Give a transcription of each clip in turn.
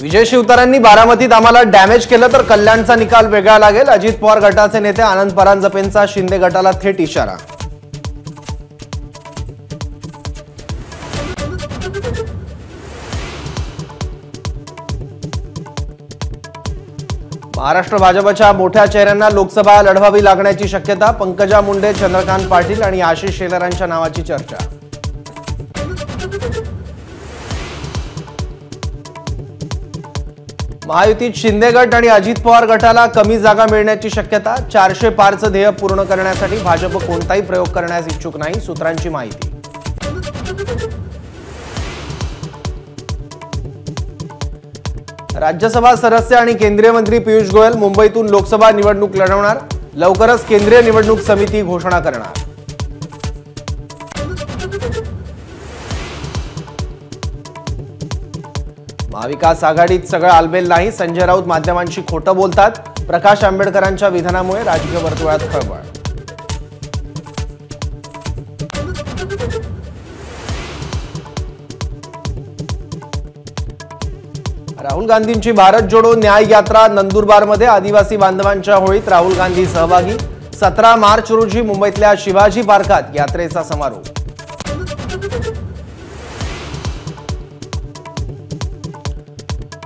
विजय शिवतारेंनी बारामतीत आम्हाला डॅमेज केलं तर कल्याणचा निकाल वेगळा लागेल। अजित पवार गटाचे नेते आनंद परांजपेंचा शिंदे गटाला थेट इशारा। महाराष्ट्र भाजपच्या मोठ्या चेहऱ्यांना लोकसभा लढवावी लागण्याची शक्यता। पंकजा मुंडे, चंद्रकांत पाटील आणि आशिष शेलारांच्या नावाची चर्चा। महायुतीत शिंदे गट आणि अजित पवार गटाला कमी जागा मिळण्याची शक्यता। 400 पारचं ध्येय पूर्ण करण्यासाठी भाजप कोणताही प्रयोग करण्यास इच्छुक नाही, सूत्रांची माहिती। राज्यसभा सदस्य आणि केंद्रीय मंत्री पियुष गोयल मुंबईतून लोकसभा निवडणूक लढवणार। लवकरच केंद्रीय निवडणूक समिती घोषणा करणार। महाविकास आघाडीत सगळं आलबेल नाही, संजय राऊत माध्यमांशी खोटं बोलतात। प्रकाश आंबेडकरांच्या विधानामुळे राजकीय वर्तुळात खळबळ। राहुल गांधींची भारत जोडो न्याय यात्रा नंदुरबारमध्ये आदिवासी बांधवांच्या होळीत राहुल गांधी सहभागी। 17 मार्च रोजी मुंबईतल्या शिवाजी पार्कात यात्रेचा समारोप।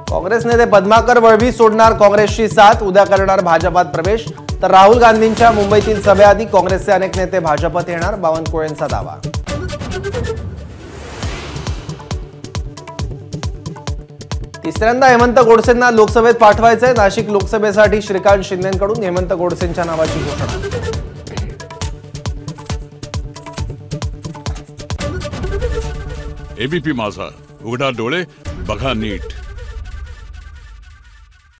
काँग्रेस नेते पद्माकर वळवी सोडणार काँग्रेसची साथ, उद्या करणार भाजपात प्रवेश। तर राहुल गांधींच्या मुंबईतील सभेआधी काँग्रेसचे अनेक नेते भाजपात येणार, बावनकुळेंचा दावा। तिसऱ्यांदा हेमंत गोडसेंना लोकसभेत पाठवायचंय। नाशिक लोकसभेसाठी श्रीकांत शिंदेंकडून हेमंत गोडसेंच्या नावाची घोषणा। एबीपी माझा, उघडा डोळे बघा नीट।